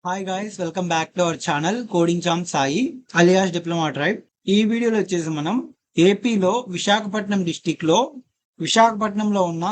Hi guys, welcome back to our channel coding charm Sai alias diploma tribe. ఈ వీడియోలో వచ్చేసి మనం ఏపీలో విశాఖపట్నం డిస్టిక్ లో విశాఖపట్నంలో ఉన్న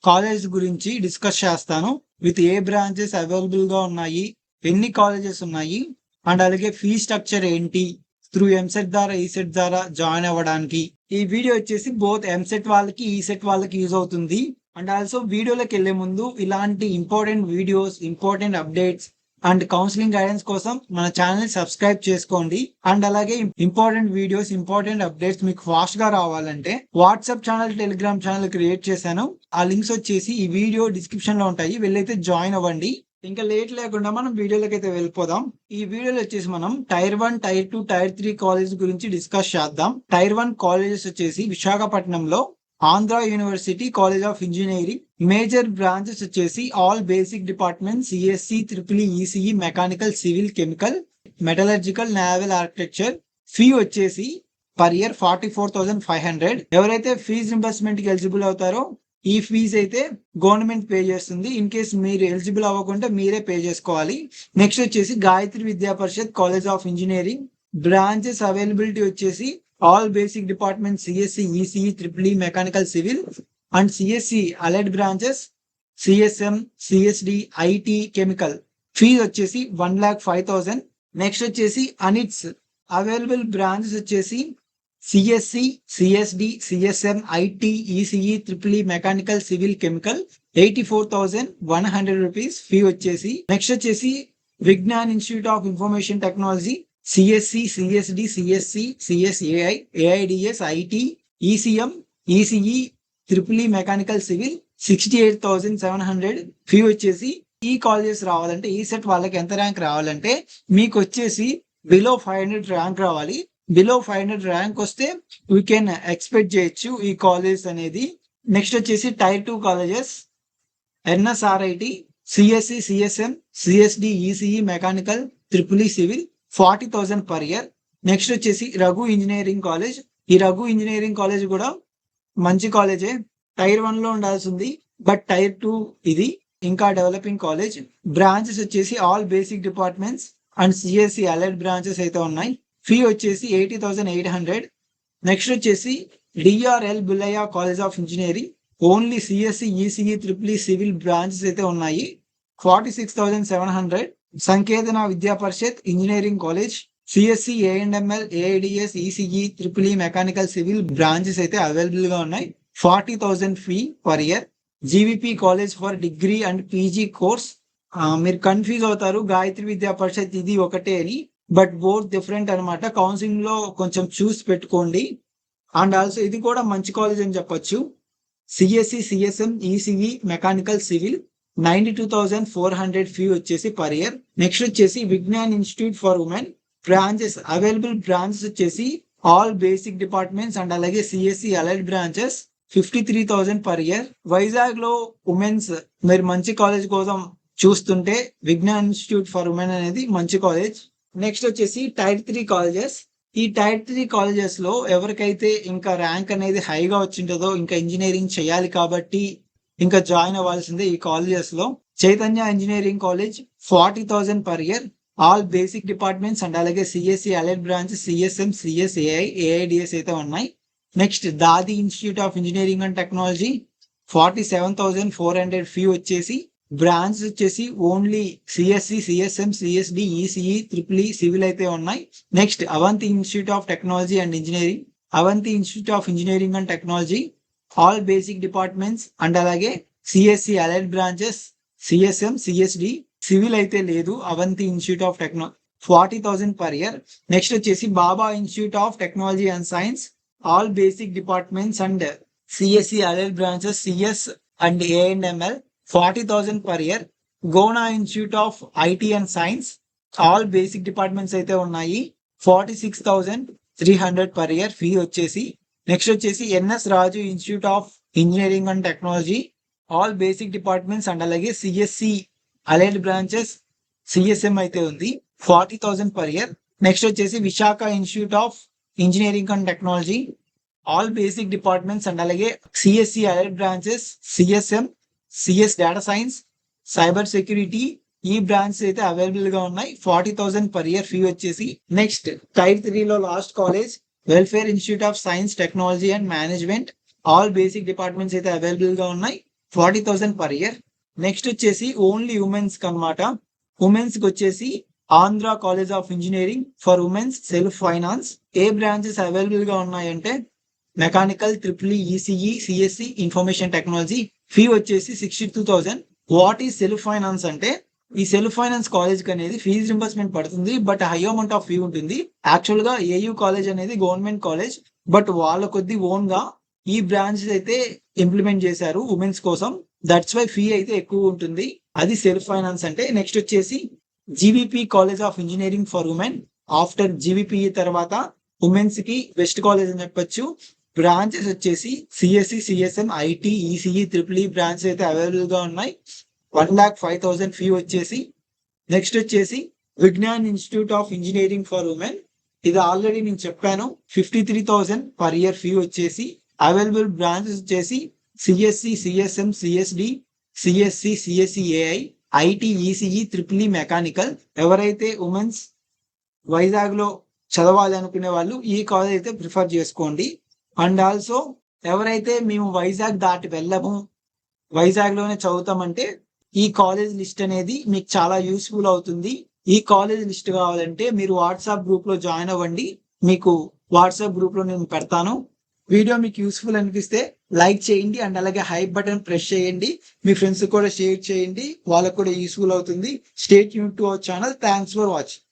కాలేజ్ గురించి డిస్కస్ చేస్తాను. విత్ ఏ బ్రాంచెస్ అవైలబుల్ గా ఉన్నాయి, ఎన్ని కాలేజెస్ ఉన్నాయి, అండ్ అలాగే ఫీ స్ట్రక్చర్ ఏంటి, త్రూ ఎంసెట్ ద్వారా ఈసెట్ ద్వారా జాయిన్ అవ్వడానికి. ఈ వీడియో వచ్చేసి బోత్ ఎంసెట్ వాళ్ళకి ఈసెట్ వాళ్ళకి యూజ్ అవుతుంది. అండ్ ఆల్సో వీడియోలోకి వెళ్లే ముందు ఇలాంటి important videos, important updates and counselling guidance కోసం మన ఛానల్ ని సబ్స్క్రైబ్ చేసుకోండి. అండ్ అలాగే ఇంపార్టెంట్ వీడియోస్, ఇంపార్టెంట్ అప్డేట్స్ మీకు ఫాస్ట్ గా రావాలంటే WhatsApp channel, Telegram channel create చేశాను. ఆ లింక్స్ వచ్చేసి ఈ వీడియో డిస్క్రిప్షన్ లో ఉంటాయి, వెళ్ళైతే జాయిన్ అవ్వండి. ఇంకా లేట్ లేకుండా మనం వీడియోలోకి అయితే వెళ్ళిపోదాం. ఈ వీడియోలో వచ్చేసి మనం టైర్ 1, టైర్ 2, టైర్ 3 కాలేజ్ గురించి డిస్కస్ చేద్దాం. టైర్ 1 కాలేజెస్ వచ్చేసి విశాఖపట్నంలో Andhra university college of engineering. Major branches వచ్చేసి all basic department, CSC, triple ECE, mechanical, civil, chemical, metallurgical, naval architecture. Fee వచ్చేసి పర్ ఇయర్ 44,500. ఎవరైతే ఫీజ్ రింబర్స్మెంట్ కి ఎలిజిబుల్ అవుతారో ఈ ఫీజ్ అయితే గవర్నమెంట్ పే చేస్తుంది. ఇన్ కేస్ మీరు ఎలిజిబుల్ అవ్వకుండా మీరే పే చేసుకోవాలి. నెక్స్ట్ వచ్చేసి Gayatri Vidya Parishad college of engineering. Branches availability వచ్చేసి all basic department, CSC, ECE, triple E, mechanical, civil and CSC allied branches, CSM, CSD, IT, chemical. Fees వచ్చేసి 1,05,000. Next వచ్చేసి ANITS available branches వచ్చేసి CSC, CSD, CSM, IT, ECE, triple E, mechanical, civil, chemical. 84,100 rupees fee వచ్చేసి. Next వచ్చేసి Vignan institute of information technology, CSC, CSD, CSC, CSAI, AIDS, IT, ECM, ECE, triple E, mechanical, civil. 68,700 fee వచ్చేసి. ఈ colleges రావాలంటే ఈ set వాళ్ళకి ఎంత rank రావాలంటే మీకు వచ్చేసి బిలో 500 ర్యాంక్ రావాలి. బిలో 500 ర్యాంక్ వస్తే వీ కెన్ ఎక్స్పెక్ట్ చేయొచ్చు ఈ కాలేజ్ అనేది. నెక్స్ట్ వచ్చేసి tier 2 colleges NSRIT, CSC, CSM, CSD, ECE, mechanical, triple E, civil. 40,000 per year. Next వచ్చేసి రఘు ఇంజనీరింగ్ కాలేజ్. ఈ రఘు ఇంజనీరింగ్ కాలేజ్ కూడా మంచి కాలేజే. టైర్ 1 లో ఉండాల్సింది, బట్ టైర్ 2 ఇది ఇంకా డెవలపింగ్ కాలేజ్. బ్రాంచెస్ వచ్చేసి all basic departments and CSC allied branches అయితే ఉన్నాయి. ఫీ వచ్చేసి 80,800. నెక్స్ట్ వచ్చేసి DRL Bullayya college of engineering. Only CSC, ECE, triple E, civil branches అయితే ఉన్నాయి. 46,700. Sanketana Vidya Parishad engineering college, CSC, A and ML, AIDS, ECE, triple E, mechanical, civil branches అయితే available గా ఉన్నాయి. 40,000 fee per year. GVP college for degree and PG course. మీరు confuse అవుతారు గాయత్రి విద్యా పరిషత్ ఇది ఒకటే అని, బట్ బోత్ డిఫరెంట్ అనమాట. కౌన్సిలింగ్ లో కొంచెం చూసి పెట్టుకోండి. అండ్ ఆల్సో ఇది కూడా మంచి కాలేజ్ అని చెప్పొచ్చు. CSC, CSM, ECE, mechanical, civil. 92,400 fee వచ్చేసి పర్ ఇయర్. నెక్స్ట్ వచ్చేసి Vignan institute for women. Branches available branches వచ్చేసి ఆల్ బేసిక్ డిపార్ట్మెంట్స్ అండ్ అలాగే CSC allied branches. 53,000 per year. Vizag లో ఉమెన్స్ మీరు మంచి కాలేజ్ కోసం చూస్తుంటే విజ్ఞాన్ ఇన్స్టిట్యూట్ ఫర్ ఉమెన్ అనేది మంచి కాలేజ్. నెక్స్ట్ వచ్చేసి టైర్ 3 కాలేజెస్. ఈ టైర్ 3 కాలేజెస్ లో ఎవరికైతే ఇంకా ర్యాంక్ అనేది హైగా వచ్చింటుందో, ఇంకా ఇంజనీరింగ్ చేయాలి కాబట్టి ఇంకా జాయిన్ అవ్వాల్సిందే ఈ కాలేజెస్ లో. Chaitanya engineering college 40,000 per year. All basic departments and అలాగే CSC allied branches, CSM, CSAI, AIDS అయితే ఉన్నాయి. Next Dadi institute of engineering and technology. 47,400 fee వచ్చేసి. బ్రాంచెస్ వచ్చేసి only CSC, CSM, CSD, ECE, triple E, civil అయితే ఉన్నాయి. Next Avanti institute of technology and engineering. Avanti institute of engineering and technology all basic departments and అలాగే CSC allied branches, CSM, CSD, civil అయితే లేదు. Avanti institute of technology 40,000 per year. Next వచ్చేసి Baba institute of technology and science. All basic departments and CSC allied branches, CS and A and ML. 40,000 per year. Gonna institute of IT and science. All basic departments అయితే ఉన్నాయి. 46,300 per year fee వచ్చేసి. Next వచ్చేసి NS Raju institute of engineering and technology. All basic departments and అలాగే CSC allied branches, CSM అయితే ఉంది. 40,000 per year. Next వచ్చేసి Visakha institute of engineering and technology. All basic departments and అలాగే CSC allied branches, CSM, CS data science, cyber security, ఈ branches అయితే available గా ఉన్నాయి. 40,000 per year fee వచ్చేసి. నెక్స్ట్ టైర్ 3 లో last college welfare institute of science technology and management. All basic departments అయితే available గా ఉన్నాయి. 40,000 పర్ ఇయర్. నెక్స్ట్ వచ్చేసి ఓన్లీ ఉమెన్స్ కనమాట. ఉమెన్స్ కి వచ్చేసి Andhra college of engineering for women's self finance. A branches available గా ఉన్నాయంటే mechanical, triple ECE, CSC, information technology. Fee వచ్చేసి 62,000. వాట్ ఈ సెల్ఫ్ ఫైనాన్స్ అంటే ఈ సెల్ఫ్ ఫైనాన్స్ కాలేజ్ కి అనేది ఫీజు రింబర్స్మెంట్ పడుతుంది, but high amount of fee ఉంటుంది. యాక్చువల్ గా ఏయూ కాలేజ్ అనేది గవర్నమెంట్ కాలేజ్, బట్ వాళ్ళ కొద్ది ఓన్ గా ఈ బ్రాంచెస్ అయితే ఇంప్లిమెంట్ చేశారు ఉమెన్స్ కోసం. దట్స్ వై ఫీ అయితే ఎక్కువ ఉంటుంది. అది సెల్ఫ్ ఫైనాన్స్ అంటే. నెక్స్ట్ వచ్చేసి GVP college of engineering for women. After GVP తర్వాత ఉమెన్స్ కి బెస్ట్ కాలేజ్ అని చెప్పొచ్చు. బ్రాంచెస్ వచ్చేసి CSC, CSM, IT, ECE, triple E branches అయితే అవైలబుల్ గా ఉన్నాయి. 1,05,000 ఫీ వచ్చేసి. నెక్స్ట్ వచ్చేసి Vignan institute of engineering for women. ఇది ఆల్రెడీ నేను చెప్పాను. 53,000 పర్ ఇయర్ ఫీ వచ్చేసి. అవైలబుల్ బ్రాంచెస్ వచ్చేసి CSC, CSM, CSD, CSC, CSCAI, IT, ECE, triple E, mechanical. ఎవరైతే ఉమెన్స్ వైజాగ్ లో చదవాలి అనుకునే వాళ్ళు ఈ కాలేజ్ అయితే ప్రిఫర్ చేసుకోండి. అండ్ ఆల్సో ఎవరైతే మేము వైజాగ్ దాటి వెళ్ళము, వైజాగ్ లోనే చదువుతామంటే ఈ కాలేజ్ లిస్ట్ అనేది మీకు చాలా యూస్ఫుల్ అవుతుంది. ఈ కాలేజ్ లిస్ట్ కావాలంటే మీరు వాట్సాప్ గ్రూప్ లో జాయిన్ అవ్వండి. మీకు వాట్సాప్ గ్రూప్ లో నేను పెడతాను. వీడియో మీకు యూస్ఫుల్ అనిపిస్తే లైక్ చేయండి అండ్ అలాగే హైప్ బటన్ ప్రెస్ చేయండి. మీ ఫ్రెండ్స్ కూడా షేర్ చేయండి, వాళ్ళకు కూడా యూస్ఫుల్ అవుతుంది. Stay tune to our channel. Thanks for watching.